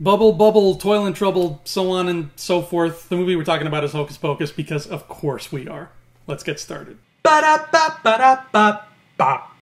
Bubble, bubble, toil and trouble, so on and so forth. The movie we're talking about is Hocus Pocus because of course we are. Let's get started. Ba-da-ba-ba-da-ba-ba.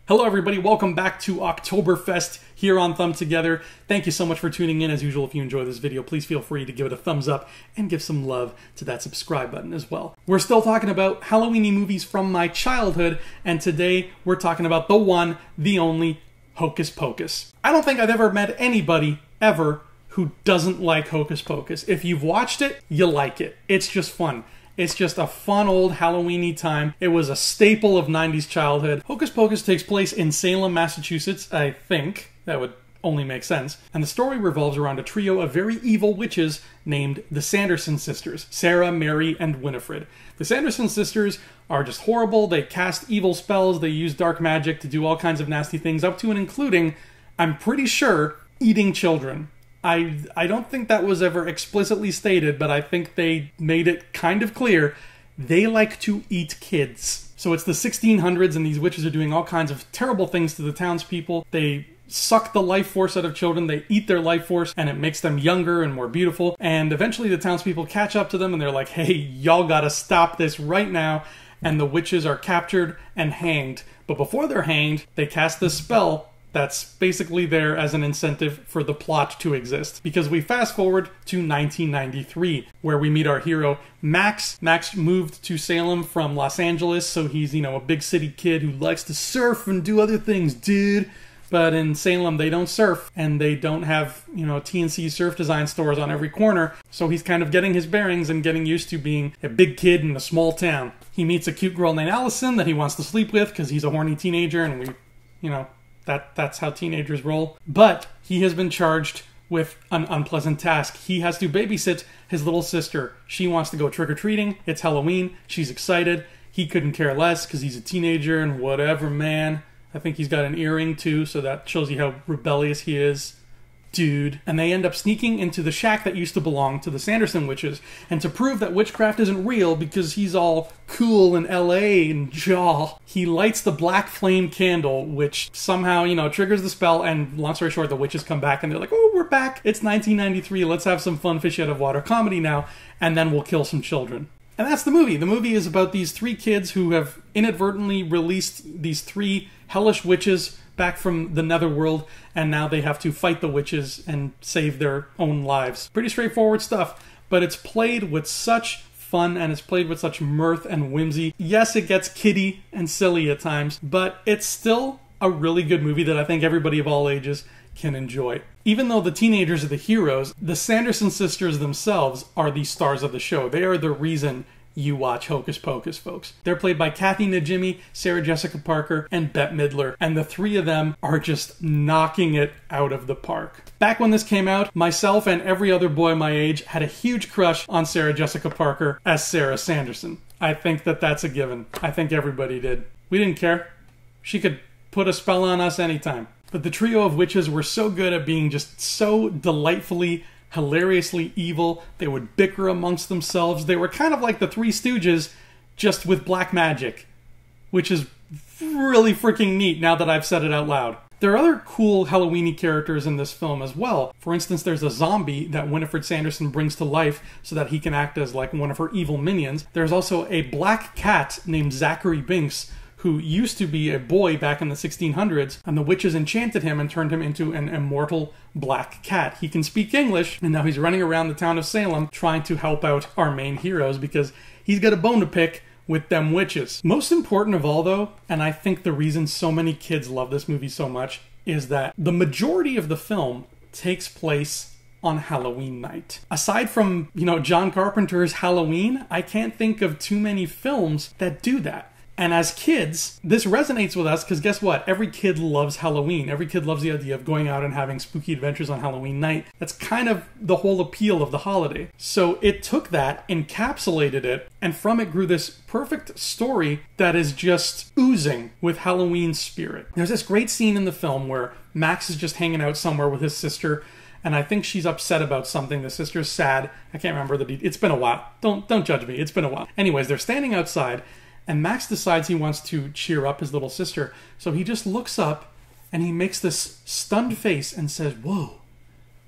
Hello everybody, welcome back to Oktoberfest here on Thumb Together. Thank you so much for tuning in. As usual, if you enjoy this video, please feel free to give it a thumbs up and give some love to that subscribe button as well. We're still talking about Halloween-y movies from my childhood, and today we're talking about the one, the only, Hocus Pocus. I don't think I've ever met anybody, ever, who doesn't like Hocus Pocus. If you've watched it, you like it. It's just fun. It's just a fun old Halloween-y time. It was a staple of 90s childhood. Hocus Pocus takes place in Salem, Massachusetts, I think. That would only make sense. And the story revolves around a trio of very evil witches named the Sanderson sisters, Sarah, Mary, and Winifred. The Sanderson sisters are just horrible. They cast evil spells. They use dark magic to do all kinds of nasty things, up to and including, I'm pretty sure, eating children. I don't think that was ever explicitly stated, but I think they made it kind of clear. They like to eat kids. So it's the 1600s and these witches are doing all kinds of terrible things to the townspeople. They suck the life force out of children, they eat their life force, and it makes them younger and more beautiful. And eventually the townspeople catch up to them and they're like, hey, y'all gotta stop this right now. And the witches are captured and hanged. But before they're hanged, they cast this spell that's basically there as an incentive for the plot to exist. Because we fast forward to 1993, where we meet our hero, Max. Max moved to Salem from Los Angeles, so he's, a big city kid who likes to surf and do other things, dude. But in Salem, they don't surf, and they don't have, TNC surf design stores on every corner. So he's kind of getting his bearings and getting used to being a big kid in a small town. He meets a cute girl named Allison that he wants to sleep with because he's a horny teenager, and that's how teenagers roll. But he has been charged with an unpleasant task. He has to babysit his little sister. She wants to go trick-or-treating. It's Halloween. She's excited. He couldn't care less because he's a teenager and whatever, man. I think he's got an earring too, so that shows you how rebellious he is. Dude. And they end up sneaking into the shack that used to belong to the Sanderson witches. And to prove that witchcraft isn't real because he's all cool in LA and jaw, he lights the black flame candle, which somehow, triggers the spell. And long story short, the witches come back and they're like, oh, we're back. It's 1993. Let's have some fun fish out of water comedy now. And then we'll kill some children. And that's the movie. The movie is about these three kids who have inadvertently released these three hellish witches back from the netherworld, and now they have to fight the witches and save their own lives. Pretty straightforward stuff, but it's played with such fun and it's played with such mirth and whimsy. Yes, it gets kiddie and silly at times, but it's still a really good movie that I think everybody of all ages can enjoy. Even though the teenagers are the heroes, the Sanderson sisters themselves are the stars of the show. They are the reason you watch Hocus Pocus, folks. They're played by Kathy Najimy, Sarah Jessica Parker, and Bette Midler, and the three of them are just knocking it out of the park. Back when this came out, myself and every other boy my age had a huge crush on Sarah Jessica Parker as Sarah Sanderson. I think that's a given. I think everybody did. We didn't care. She could put a spell on us anytime. But the trio of witches were so good at being just so delightfully, hilariously evil. They would bicker amongst themselves. They were kind of like the Three Stooges, just with black magic, which is really freaking neat now that I've said it out loud. There are other cool Halloween-y characters in this film as well. For instance, there's a zombie that Winifred Sanderson brings to life so that he can act as like one of her evil minions. There's also a black cat named Zachary Binks, who used to be a boy back in the 1600s, and the witches enchanted him and turned him into an immortal black cat. He can speak English, and now he's running around the town of Salem trying to help out our main heroes because he's got a bone to pick with them witches. Most important of all, though, and I think the reason so many kids love this movie so much, is that the majority of the film takes place on Halloween night. Aside from, John Carpenter's Halloween, I can't think of too many films that do that. And as kids, this resonates with us because guess what? Every kid loves Halloween. Every kid loves the idea of going out and having spooky adventures on Halloween night. That's kind of the whole appeal of the holiday. So it took that, encapsulated it, and from it grew this perfect story that is just oozing with Halloween spirit. There's this great scene in the film where Max is just hanging out somewhere with his sister, and I think she's upset about something. The sister's sad. I can't remember the details. It's been a while. Don't judge me. It's been a while. Anyways, they're standing outside, and Max decides he wants to cheer up his little sister. So he just looks up and he makes this stunned face and says, "Whoa,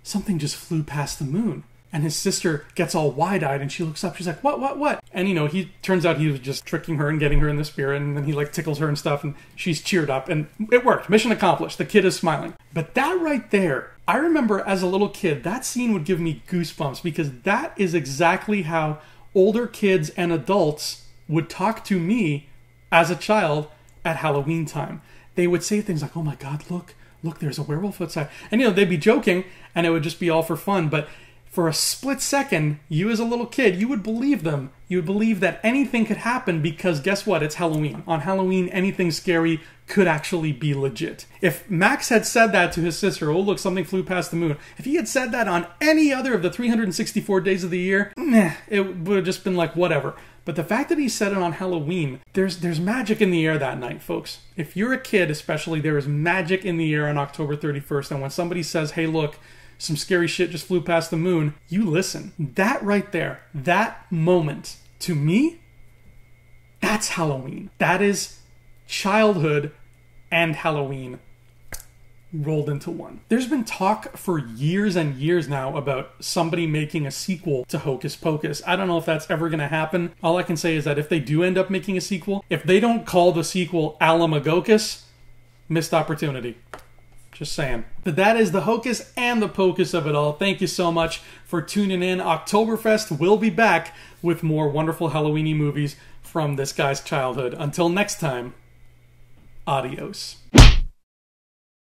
something just flew past the moon. And his sister gets all wide-eyed and she looks up. She's like, what? And, you know, he turns out he was just tricking her and getting her in the spirit. And then he, like, tickles her and stuff. And she's cheered up. And it worked. Mission accomplished. The kid is smiling. But that right there, I remember as a little kid, that scene would give me goosebumps. Because that is exactly how older kids and adults would talk to me as a child at Halloween time. They would say things like, oh my God, look, there's a werewolf outside. And, you know, they'd be joking. And it would just be all for fun. But for a split second, you as a little kid, you would believe them. You would believe that anything could happen because guess what? It's Halloween. On Halloween, anything scary could actually be legit. If Max had said that to his sister, oh look, something flew past the moon. If he had said that on any other of the 364 days of the year, it would have just been like whatever. But the fact that he said it on Halloween, there's magic in the air that night, folks. If you're a kid especially, there is magic in the air on October 31st. And when somebody says, hey look, some scary shit just flew past the moon, you listen. That right there, that moment, to me, that's Halloween. That is childhood and Halloween rolled into one. There's been talk for years and years now about somebody making a sequel to Hocus Pocus. I don't know if that's ever going to happen. All I can say is that if they do end up making a sequel, if they don't call the sequel Alamagocus, missed opportunity. Just saying. But that is the hocus and the pocus of it all. Thank you so much for tuning in. Oktoberfest will be back with more wonderful Halloweeny movies from this guy's childhood. Until next time, adios.